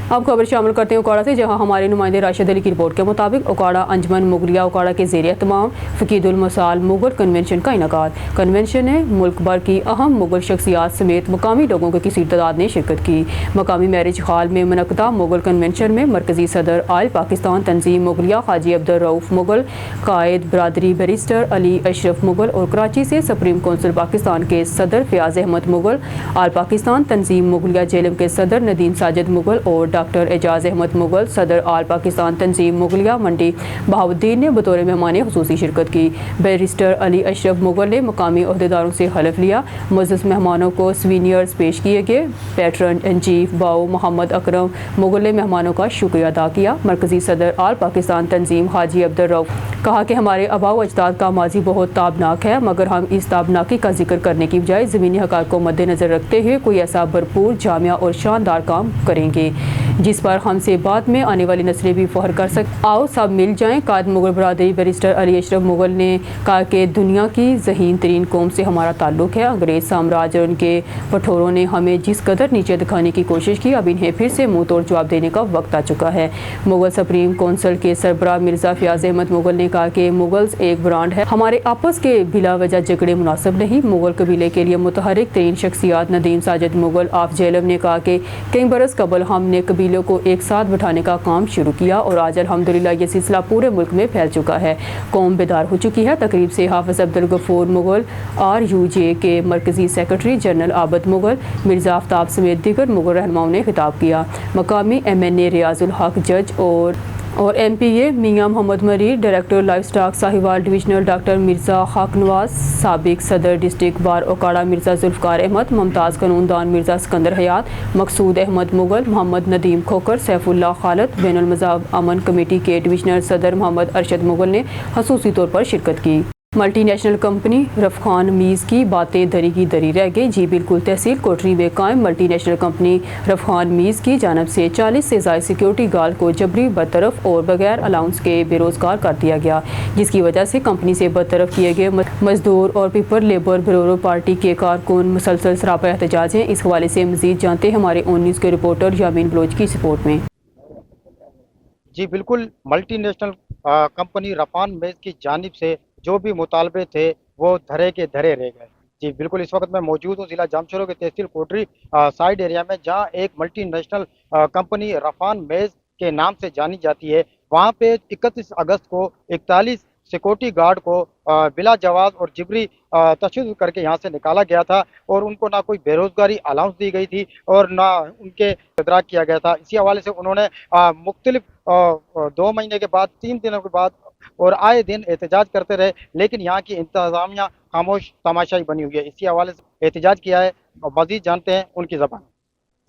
अब खबर शामिल करते हैं उकाड़ा से, जहां हमारे नुमाइंदे राशिद अली की रिपोर्ट के मुताबिक उकाड़ा अंजमन मुगलिया उकाड़ा के ज़ेर एहतमाम फ़कीदुल मसाल मुगल कन्वेंशन का इनेकाद। कन्वेंशन में मुल्क भर की अहम मुगल शख्सियात समेत मकामी लोगों की किसी तादाद ने शिरकत की। मकामी मैरिज हॉल में मुनक्कदा मुगल कन्वेंशन में मरकजी सदर आयल पाकिस्तान तंजीम मुगलिया हाजी अब्दुल रऊफ़ मुगल, कायद बरादरी बैरिस्टर अली अशरफ मुगल और कराची से सुप्रीम कौंसिल पाकिस्तान के सदर फयाज अहमद मुगल, आल पाकिस्तान तंजीम मुगलिया जेलम के सदर नदीम साजिद मुगल और डॉक्टर एजाज अहमद मुगल, सदर आल पाकिस्तान तंजीम मुगलिया मंडी बहाउद्दीन ने बतौर मेहमान खुसूसी शिरकत की। बैरिस्टर अली अशरफ मुगल ने मकामी अहदेदारों से हलफ लिया। मुअज़्ज़ज़ मेहमानों को स्वीनियर्स पेश किए गए। पैट्रन इन चीफ बाऊ मोहम्मद अकरम मुगल ने मेहमानों का शुक्रिया अदा किया। मरकजी सदर आल पाकिस्तान तंजीम हाजी अब्दुल रऊफ़ कहा कि हमारे आबाओ अजदाद का माजी बहुत ताबनाक है, मगर हम इस ताबनाकी का जिक्र करने की बजाय ज़मीनी हक़ाइक़ को मद्देनज़र रखते हुए कोई ऐसा भरपूर जामिया और शानदार काम करेंगे जिस पर हमसे बाद में आने वाली नस्लें भी फख्र कर सकें। आओ सब मिल जाएं। कायद मुगल बरादरी बैरिस्टर अली अशरफ मुगल ने कहा कि दुनिया की ज़हीन तरीन कौम से हमारा ताल्लुक़ है। अंग्रेज़ साम्राज्य और उनके पठोरों ने हमें जिस कदर नीचे दिखाने की कोशिश की, अब इन्हें फिर से मुँह तोड़ जवाब देने का वक्त आ चुका है। मुगल सुप्रीम कौंसिल के सरबराह मिर्ज़ा फयाज अहमद मुगल ने कहा कि मुगल्स एक ब्रांड है, हमारे आपस के बिला वजह झगड़े मुनासिब नहीं। मुगल कबीले के लिए मुतहरिक तरीन शख्सियात नदीम साजिद मुगल ऑफ जेलम ने कहा कि कई बरस कबल हमने कबीलों को एक साथ बिठाने का काम शुरू किया और आज अल्हम्दुलिल्लाह ये सिलसिला पूरे मुल्क में फैल चुका है। कौम बेदार हो चुकी है। तकरीब से हाफिज़ अब्दुल गफूर मुगल, RUJ के मरकजी सेक्रेटरी जनरल आबद मुगल, मिर्ज़ा आफ्ताब समेत दीगर मुगल रहनुमाओं ने खिताब किया। मकामी MNA रियाजुल हक जज और MPA Mian Muhammad Mareer, director life stock Sahiwal divisional doctor Mirza Haq Nawaz, साबिक सदर डिस्ट्रिक्ट बार ओकाड़ा मिर्ज़ा जुल्फ़कार अहमद, मुमताज़ कानूनदान मिर्ज़ा सिकंदर हयात, मकसूद अहमद मुगल, मोहम्मद नदीम खोकर, सैफुल्लाह खालद, बैनुल मज़हब अमन कमेटी के डिविजनल सदर मोहम्मद अरशद मुगल ने ख़ुसूसी तौर पर शिरकत की। मल्टी नेशनल कंपनी रफ़खान मीज़ की बातें दरी की दरी रह गई। जी बिल्कुल, तहसील कोटरी में कायम मल्टी नेशनल कंपनी रफ़खान मीज़ की जानब से 40 से ज़ायद सिक्योरिटी गार्ड को जबरी बरतरफ और बगैर अलाउंस के बेरोज़गार कर दिया गया, जिसकी वजह से कंपनी से बरतरफ किए गए मजदूर और पीपल लेबर ब्यूरो पार्टी के कारकुन मुसलसल सरापा एहतजाज हैं। इस हवाले से मज़ीद जानते हैं हमारे ON न्यूज़ के रिपोर्टर यामीन बलोच की रिपोर्ट में। जी बिल्कुल, मल्टी नेशनल कंपनी रफ़ान मीज़ की जानिब से जो भी मुतालबे थे वो धरे के धरे रह गए। जी बिल्कुल, इस वक्त मैं मौजूद हूँ ज़िला जामशोरो के तहसील कोटरी साइड एरिया में, जहाँ एक मल्टी नेशनल कंपनी रफ़ान मीज़ के नाम से जानी जाती है। वहाँ पे 31 अगस्त को 41 सिक्योरिटी गार्ड को बिला जवाब और जिबरी तशद्दुद करके यहाँ से निकाला गया था और उनको ना कोई बेरोजगारी अलाउंस दी गई थी और ना उनके इदराक किया गया था। इसी हवाले से उन्होंने मुख्तलिफ 2 महीने के बाद 3 दिनों के बाद और आए दिन एहतजाज करते रहे, लेकिन यहाँ की इंतजामिया खामोश तमाशाई बनी हुई है। इसी हवाले से एहतजाज किया है और मजीद जानते हैं उनकी ज़बान।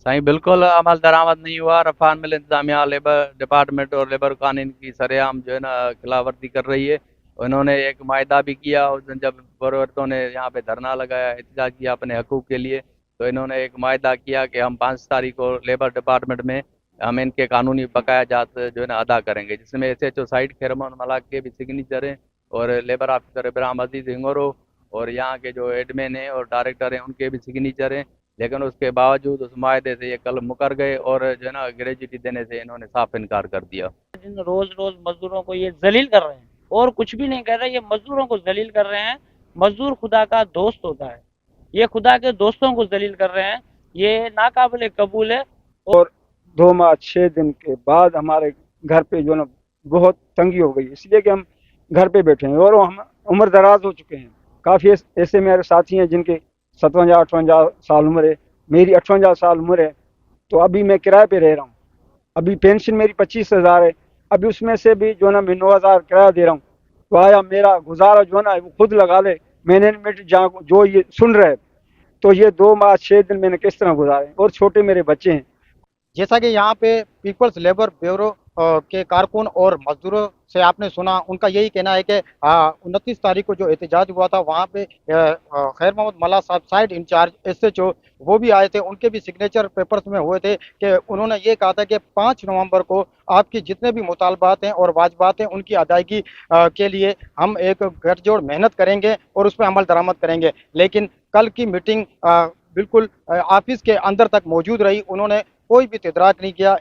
साईं बिल्कुल अमल दरामद नहीं हुआ। रफ़ान मिल इंतजामिया, लेबर डिपार्टमेंट और लेबर कानून की सरेआम जो है ना खिलाफवर्जी कर रही है। उन्होंने एक मायदा भी किया उस दिन जब वर्करों ने यहाँ पे धरना लगाया, एहतजाज किया अपने हकूक़ के लिए, तो इन्होंने एक मायदा किया कि हम 5 तारीख को लेबर डिपार्टमेंट में हम इनके कानूनी बकाया जात जो है ना अदा करेंगे, जिसमें SHO साइड खैरमोन मलाक के भी सिग्नेचर हैं और लेबर ऑफिसर इब्राहिम अजीज हिंगोरो और यहाँ के जो एडमिन हैं और डायरेक्टर हैं उनके भी सिग्नेचर हैं। लेकिन उसके बावजूद उस मायदे से ये कल मुकर गए और जो है ना ग्रेजुटी देने से इन्होंने साफ इनकार कर दिया। रोज रोज मजदूरों को ये जलील कर रहे हैं और कुछ भी नहीं कर रहे, ये मजदूरों को जलील कर रहे हैं। मजदूर खुदा का दोस्त होता है, ये खुदा के दोस्तों को जलील कर रहे हैं, ये नाकाबिल कबूल है। और 2 माह 6 दिन के बाद हमारे घर पे जो ना बहुत तंगी हो गई, इसलिए कि हम घर पे बैठे हैं और हम उम्र दराज हो चुके हैं। काफ़ी ऐसे मेरे साथी हैं जिनके 57-58 साल उम्र है, मेरी 58 साल उम्र है, तो अभी मैं किराए पे रह रहा हूँ। अभी पेंशन मेरी 25,000 है, अभी उसमें से भी जो ना मैं 9,000 किराया दे रहा हूँ। तो आया मेरा गुजारा जो ना वो खुद लगा ले मैनेजमेंट जहाँ जो ये सुन रहे, तो ये 2 माह 6 दिन मैंने किस तरह गुजारे और छोटे मेरे बच्चे हैं। जैसा कि यहाँ पे पीपल्स लेबर ब्यूरो के कारकुन और मजदूरों से आपने सुना, उनका यही कहना है कि 29 तारीख को जो एहतजाज हुआ था वहाँ पे खैर मोहम्मद मल्ला साहब साइड इंचार्ज SHO वो भी आए थे, उनके भी सिग्नेचर पेपर्स में हुए थे कि उन्होंने ये कहा था कि 5 नवंबर को आपकी जितने भी मुतालबात हैं और वाजबात हैं उनकी अदायगी के लिए हम एक गठजोड़ मेहनत करेंगे और उस पर अमल दरामद करेंगे। लेकिन कल की मीटिंग बिल्कुल ऑफिस के अंदर तक मौजूद रही, उन्होंने कोई भी इतराक नहीं किया।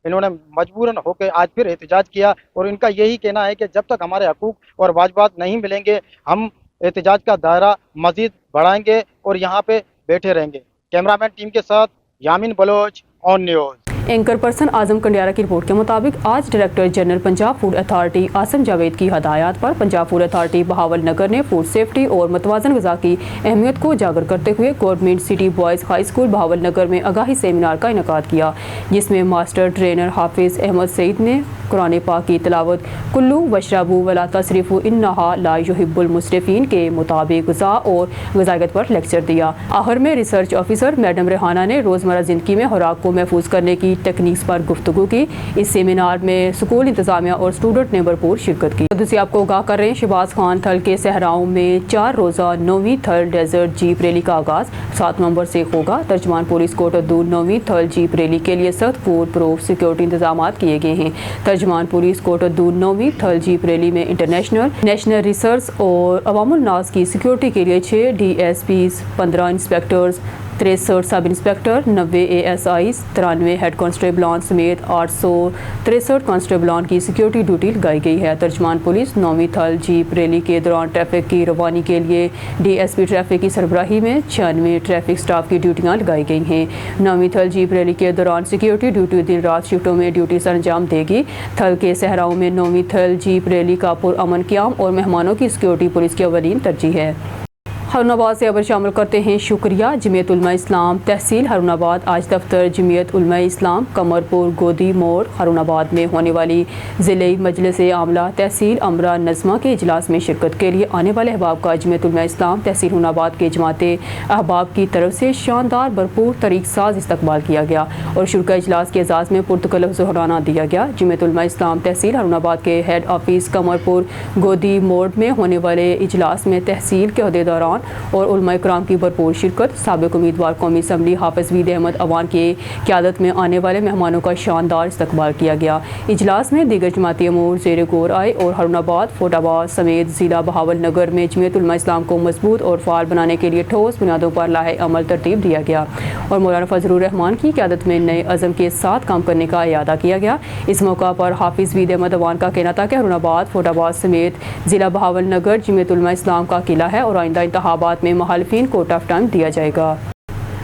इन्होंने मजबूरन होकर आज फिर एहतजाज किया और इनका यही कहना है कि जब तक हमारे हकूक़ और वाजबात नहीं मिलेंगे हम एहतजाज का दायरा मजीद बढ़ाएंगे और यहाँ पे बैठे रहेंगे। कैमरामैन टीम के साथ Yameen Baloch, on news. Anchor person Azam Kandiyara की रिपोर्ट के मुताबिक आज director general Punjab food authority Asim Javed की हदायत पर Punjab food authority Bahawalnagar ने फूड सेफ्टी और मतवाजन ग़िज़ा की अहमियत को उजागर करते हुए government city boys high school Bahawalnagar में आगाही सेमिनार का इनेकाद किया, जिसमें मास्टर ट्रेनर हाफिज़ अहमद सईद ने कुरान पाक की तिलावत कुल्लू वशरबू वला तसरिफू इन्नहा ला युहिब्बुल मुस्रिफीन के मुताबिक ग़िज़ा और ग़िज़ायत पर लेक्चर दिया। आखिर में रिसर्च ऑफिसर मैडम रेहाना ने रोज़मर्रा ज़िंदगी में खुराक को महफूज करने की टेक्निक्स पर गुफ्तगू की। इस सेमिनार में स्कूल इंतजामिया और स्टूडेंट ने भरपूर शिरकत की। दूसरी आपको आगाह कर रहे हैं, शहबाज खान थल के सहराओं में 4 रोज़ा 9वीं थल डेजर्ट जीप रैली का आगाज़ 7 नवंबर से होगा। तर्जमान पुलिस कोट अब्दुल 9वीं थल जीप रैली के लिए सख्त फूड प्रूफ सिक्योरिटी इंतजाम किए गए हैं। तर्जमान पुलिस कोट अब्दुल 9वीं थल जीप रैली में इंटरनेशनल, नेशनल रिसर्च और अवामुल नास की सिक्योरिटी के लिए 6 DSPs, 15 inspectors, 63 sub inspector, 90 ASIs, 93 head कांस्टेबलान समेत 863 कांस्टेबलान की सिक्योरिटी ड्यूटी लगाई गई है। तर्जमान पुलिस 9वीं थल जीप रैली के दौरान ट्रैफिक की रवानी के लिए DSP ट्रैफिक की सरबराही में 96 ट्रैफिक स्टाफ की ड्यूटियाँ लगाई गई हैं। 9वीं थल जीप रैली के दौरान सिक्योरिटी ड्यूटी दिन रात शिफ्टों में ड्यूटी सर अंजाम देगी। थल के सहराओं में 9वीं थल जीप रैली का पुरअमन क़याम और मेहमानों की सिक्योरिटी पुलिस की अवलीन तरजीह है। हारूनाबाद से खबर शामिल करते हैं शुक्रिया। जमीयत उलमा इस्लाम तहसील हारूनाबाद आज दफ्तर जमीयत उलमा इस्लाम कमरपुर गोदी मोड़ हारूनाबाद में होने वाली ज़िले मजलिस आमला तहसील अमरा नज़मा के इजलास में शिरकत के लिए आने वाले अहबाब का जमीयत उलमा इस्लाम तहसील हारूनाबाद के जमात अहबाब की तरफ से शानदार भरपूर तरीक़ साज इस्तकबाल किया गया और शुरा इजलास के एजाज़ में पुरतकल्लुफ़ ज़ोहराना दिया गया। जमीयत उलमा इस्लाम तहसील हारूनाबाद के हेड ऑफिस कमरपुर गोदी मोड़ में होने वाले इजलास में तहसील के अहदेदारान और उलमा इकराम की भरपूर शिरकत। साबिक उम्मीदवार कौमी असम्बली हाफिज़ वीद अहमद अवान की क़यादत में आने वाले मेहमानों का शानदार इस्तकबाल किया गया। इजलास में दीगर जमाती अमूर ज़ेर गौर आए और हारूनाबाद, फोटाबाद समेत ज़िला बहावल नगर में जमीयत उलमा इस्लाम को मजबूत और फ़ाल बनाने के लिए ठोस बुनियादों पर लाहे अमल तरतीब दिया गया और मौलाना फजलुर रहमान की क़यादत में नए अज़म के साथ काम करने का इरादा किया गया। इस मौका पर हाफिज़ वीद अहमद अवान का कहना था कि हारूनाबाद, फोटाबाद समेत ज़िला बहावल नगर जमीयत उलमा इस्लाम का किला है और आइंदा इंतखाबात में मुखालिफिन को टफ टाइम दिया जाएगा।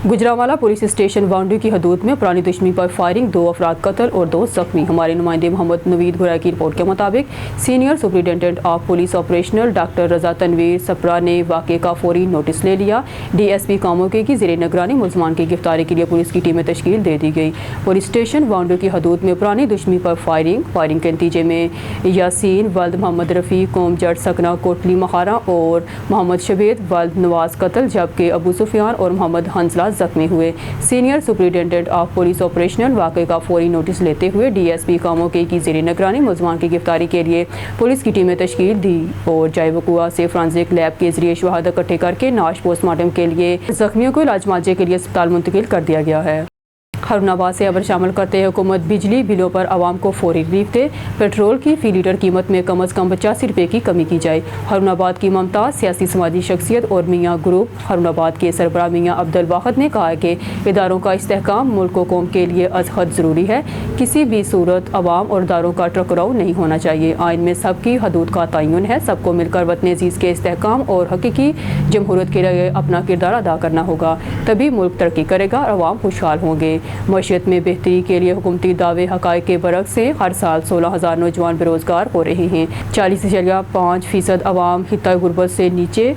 गुजरांवाला पुलिस स्टेशन बाउंड्री की हदूद में पुरानी दुश्मनी पर फायरिंग, 2 अफराद कत्ल और 2 जख्मी। हमारे नुमाइंदे मोहम्मद नवीद गुराई की रिपोर्ट के मुताबिक senior superintendent of police operational doctor Raza Tanveer Sapra ने वाक़े का फौरी नोटिस ले लिया। DSP कामोके की ज़ेरे निगरानी मुलजमान की गिरफ्तारी के लिए पुलिस की टीमें तश्कील दे दी गई। पुलिस स्टेशन बाउंड्री की हदूद में पुरानी दुश्मनी पर फायरिंग के नतीजे में यासीन वल्द मोहम्मद रफ़ी कौम जट सकना कोटली महारा और मोहम्मद शबीद वल्द नवाज कत्ल, जबकि अबू सुफियान और मोहम्मद हंसला जख्मी हुए। Senior superintendent of police operational वाक़े का फौरी नोटिस लेते हुए DSP कामोके की ज़ेरे निगरानी मुलजमान की गिरफ्तारी के लिए पुलिस की टीमें तश्कील दी और जाए वक़ुआ से फोरेंसिक लैब के जरिए शवाहद इकट्ठे करके नाश पोस्टमार्टम के लिए जख्मियों को इलाज मुआवजे के लिए अस्पताल मुंतकिल कर दिया गया है। हरुणाबाद से खबर शामिल करते हैं, हुकूमत बिजली बिलों पर आवाम को फौरी रिलीफ दे, पेट्रोल की फ़ी लीटर कीमत में कम अज़ कम 85 रुपये की कमी की जाए। हरुणाबाद की मुमताज़ सियासी समाजी शख्सियत और मियाँ ग्रुप हरुणाबाद के सरबराह मियाँ अब्दुल वाहिद ने कहा कि इदारों का इस्तेहकाम मुल्क व कौम के लिए अज़ हद ज़रूरी है। किसी भी सूरत अवाम और इदारों का टकराव नहीं होना चाहिए। आइन में सबकी हदूद का तयन है। सबको मिलकर वतन अज़ीज़ के इस्तेहकाम और हकीकी जमहूरियत के लिए अपना किरदार अदा करना होगा, तभी मुल्क तरक्की करेगा और अवाम खुशहाल होंगे। मईशत में बेहतरी के लिए हुकूमती दावे हक़ाइक़ के बरक्स से हर साल 16,000 नौजवान बेरोज़गार हो रहे हैं। 40.5% अवाम खित्ता गुरबत से नीचे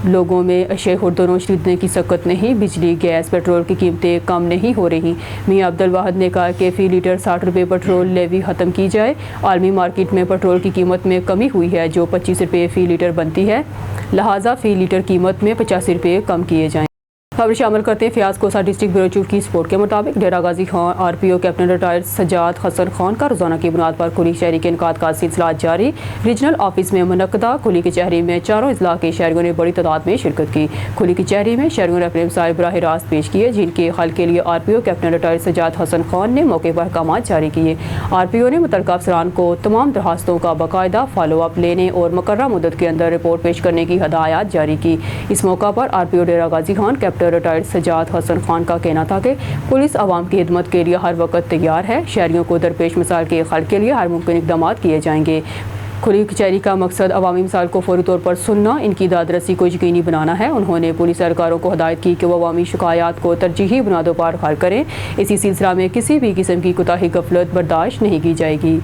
लोगों में अशे खुरदनोश खरीदने की सकत नहीं। बिजली, गैस, पेट्रोल की कीमतें कम नहीं हो रही। मियाँ अब्दुल वाहिद ने कहा कि फ़ी लीटर 60 रुपये पेट्रोल लेवी ख़त्म की जाए। आलमी मार्केट में पेट्रोल की कीमत में कमी हुई है जो 25 रुपये फ़ी लीटर बनती है, लिहाजा फ़ी लीटर कीमत में 85 रुपये कम किए जाएँ। खबर शामिल करते हैं Fayaz Kosa district bureau chief की रिपोर्ट के मुताबिक Dera Ghazi Khan RPO captain retired Sajjad Hasan Khan का रोजाना की बुनियाद पर खुली कचहरी के इनकाद का सिलसिला जारी। रीजनल ऑफिस में मुनक्कदा खुली कचहरी में चारों अजला के शहरियों ने बड़ी तादाद में शिरकत की। खुली कचहरी में शहरियों ने अपने मसाइल बराह रास्त पेश किए, जिनके हल के लिए RPO captain retired Sajjad Hasan Khan ने मौके पर अहकाम जारी किए। RPO ने मुतल्लिका अफसरान को तमाम दरखास्तों का बाकायदा फॉलो अप लेने और मुकर्रर मुद्दत के अंदर रिपोर्ट पेश करने की हदायत जारी की। इस मौका पर RPO डेरा गाजी खान कैप्टन रिटायर्ड सजाद हसन खान का कहना था कि पुलिस आवाम की खिदमत के लिए हर वक्त तैयार है। शहरियों को दरपेश मसाइल के हल के लिए हर मुमकिन इक़दाम किए जाएंगे। खुली कचहरी का मकसद अवामी मसाइल को फौरी तौर पर सुनना, इनकी दादरसी को यकीनी बनाना है। उन्होंने पुलिस एहलकारों को हिदायत की कि वो अवामी शिकायत को तरजीही बुनियादों पर हल करें। इसी सिलसिला में किसी भी किस्म की कोताही गफलत बर्दाश्त नहीं की जाएगी।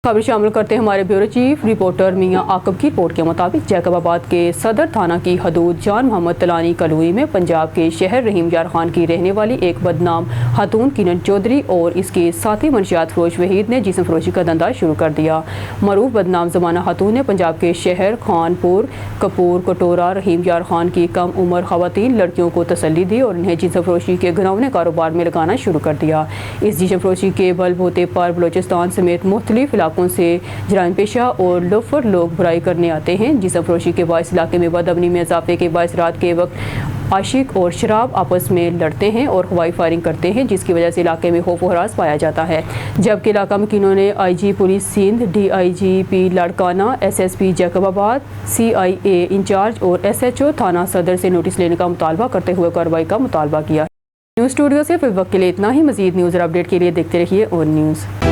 खबर शामिल करते हैं हमारे ब्यूरो चीफ रिपोर्टर मियाँ आकब की रिपोर्ट के मुताबिक जैकबाबाद के सदर थाना की हदूद जान मोहम्मद तलानी कलूई में पंजाब के शहर रहीम यार खान की रहने वाली एक बदनाम खातून किरण चौधरी और इसके साथी मंशियात फरोश वहीद ने जिस्म फरोशी का धंधा शुरू कर दिया। मरूफ बदनाम जमाना खातून ने पंजाब के शहर खानपुर कपूर कटोरा रहीम यार खान की कम उम्र खवातीन लड़कियों को तसल्ली दी और उन्हें जिस्म फरोशी के घिनौने कारोबार में लगाना शुरू कर दिया। इस जिस्म फरोशी के बलबूते पर बलोचिस्तान समेत मुख्तलिफ से जराइम पेशा और लोफर लोग बुराई करने आते हैं। जिस्म फरोशी के बायस इलाके में बदअमनी में इजाफे के बायस रात के वक्त आशिक और शराब आपस में लड़ते हैं और हवाई फायरिंग करते हैं, जिसकी वजह से इलाके में खौफ व हरास पाया जाता है। जबकि इलाका मकीनों ने IG police Sindh, DIGP Larkana, SSP Jacobabad, CIA incharge और SHO थाना सदर से नोटिस लेने का मुतालबा करते हुए कार्रवाई का मुतालबा किया। न्यूज़ स्टूडियो से फिर वक्त के लिए इतना ही। मजीद न्यूज़ और अपडेट के लिए देखते रहिए ON न्यूज़।